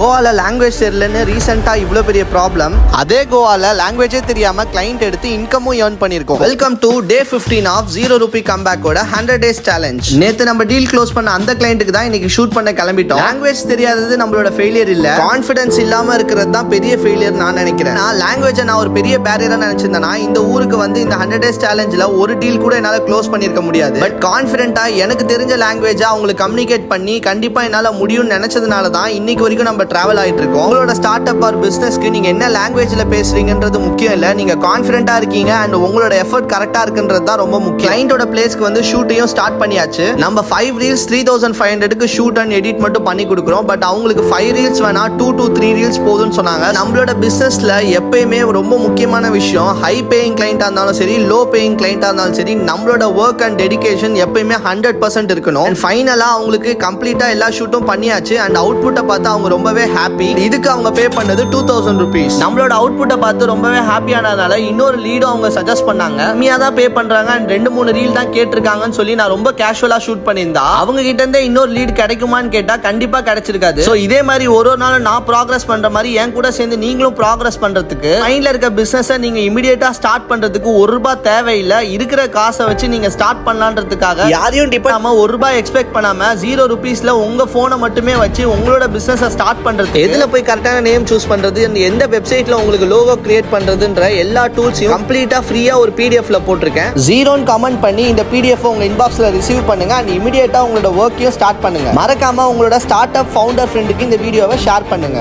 கோவால லாங்குவேஜ் தெரியலன்னு ரீசெண்டா இவ்வளவு பெரிய ப்ராப்ளம். அதே கோவால லாங்குவேஜே தெரியாம கிளைண்ட் எடுத்து இன்கமும் ஏர்ன் பண்ணிருக்கோம். Welcome to day 15 of 0 ruby கம்பேக்கோட 100 days சேலஞ்ச். நேத்து நம்ம டீல் க்ளோஸ் பண்ண அந்த கிளைண்ட்டுக்கு தான் இன்னைக்கு ஷூட் பண்ண கிளம்பிட்டோம். லாங்குவேஜ் தெரியாதது நம்மளோட ஃபெயிலியர் இல்ல, கான்ஃபிடன்ஸ் இல்லாம இருக்கிறது தான் பெரிய ஃபெயிலியர் நான் நினைக்கிறேன். லாங்குவேஜை நான் ஒரு பெரிய பேரியரா நினைச்சிருந்தேன்னா இந்த ஊருக்கு வந்து இந்த 100 days சேலஞ்சில் ஒரு டீல் கூட என்னால க்ளோஸ் பண்ணிருக்க முடியாது. பட் கான்ஃபிடென்ட்டா எனக்கு தெரிஞ்ச லாங்குவேஜா அவங்களுக்கு கம்யூனிகேட் பண்ணி கண்டிப்பா என்னால முடியும்னு நினைச்சதுனால தான் இன்னைக்கு வரைக்கும் நம்ம டிராவல் ஆயிட்டு இருக்கோம். உங்களோட ஸ்டார்ட் அப் ஆர் பிசினஸ்க்கு நீங்க என்ன லாங்குவேஜ்ல பேசுறீங்கன்றது முக்கியம் இல்ல, நீங்க கான்ஃபிடென்ட்டா இருக்கீங்க அண்ட் உங்களோட எஃபர்ட் கரெக்டா இருக்குன்றது தான் ரொம்ப முக்கியம். கிளைண்டோட பிளேஸ்க்கு வந்து ஷூட்டையும் ஸ்டார்ட் பண்ணியாச்சு. நம்ம 5 reels 3500க்கு ஷூட் அண்ட் எடிட் மட்டும் பண்ணி கொடுக்குறோம். பட் அவங்களுக்கு 5 reels வேணா 2 to 3 reels போதும்னு சொன்னாங்க. நம்மளோட பிசினஸ்ல எப்பயுமே ரொம்ப முக்கியமான விஷயம் ஹை பேயிங் கிளைண்டா இருந்தாலும் சரி, லோ பேயிங் கிளைண்டா இருந்தாலும் சரி, நம்மளோட ஒர்க் அண்ட் டெடிகேஷன் எப்பயுமே 100% இருக்கணும். அண்ட் ஃபைனலா அவங்களுக்கு கம்ப்ளீட்டா எல்லா ஷூட்டும் பண்ணியாச்சு அண்ட் அவுட்புட்டை பார்த்து அவங்க ரொம்பவே ஹாப்பி. இதுக்கு அவங்க பே பண்ணது 2000 rupees. நம்மளோட அவுட்புட்டை பார்த்து ரொம்பவே ஹாப்பியானதால இன்னொரு லீடும் அவங்க சஜஸ்ட் பண்ணாங்க. கம்மியா தான் பே பண்றாங்க அண்ட் 2-3 ரீல் தான் கேட்டிருக்காங்கன்னு சொல்லி நான் ரொம்ப கேஷுவலா ஷூட் பண்ணியிருந்தா அவங்க கிட்ட இருந்தே இன்னொரு லீட் கிடைக்குமான்னு கேட்டா கண்டிப்பா கிடைச்சிருக்காது. சோ இதே மாதிரி ஒரு நாளும் நான் ப்ராக்ரஸ் பண்ற மாதிரி என் கூட சேர்ந்து நீங்களும் ப்ராக்ரஸ் பண்றதுக்கு மைண்ட்ல இருக்க பிசினஸ் நீங்க இமிடியேட்டா ஸ்டார்ட் பண்றதுக்கு ₹1 தேவையில்லை. இருக்கிற காசை வச்சு நீங்க ஸ்டார்ட் பண்ணலான்றதுக்காக யாரையும் டிபெண்ட் பண்ணாம ₹1 எக்ஸ்பெக்ட் பண்ணாம 0 rupeesல உங்க போனை மட்டுமே வச்சு உங்களோட பிசினஸ் ஸ்டார்ட் பண்றது, எதுல போய் கரெக்டான நேம் சூஸ் பண்றது, எந்த வெப்சைட்ல உங்களுக்கு லோகோ கிரியேட் பண்றதுன்ற எல்லா டூல்ஸையும் கம்ப்ளீட்டா ஃப்ரீயா ஒரு பிடிஎஃப்ல போட்டிருக்கேன். 0ன்னு கமெண்ட் பண்ணி இந்த பிடிஎஃப் உங்க இன்பாக்ஸ்ல ரிசீவ் பண்ணுங்க அண்ட் இமிடியேட்டா உங்களோட ஒர்க்கையும் ஸ்டார்ட் பண்ணுங்க. மறக்காம உங்களோட ஸ்டார்ட் அப் ஃபவுண்டர் ஃப்ரெண்டுக்கு இந்த வீடியோவை ஷேர் பண்ணுங்க.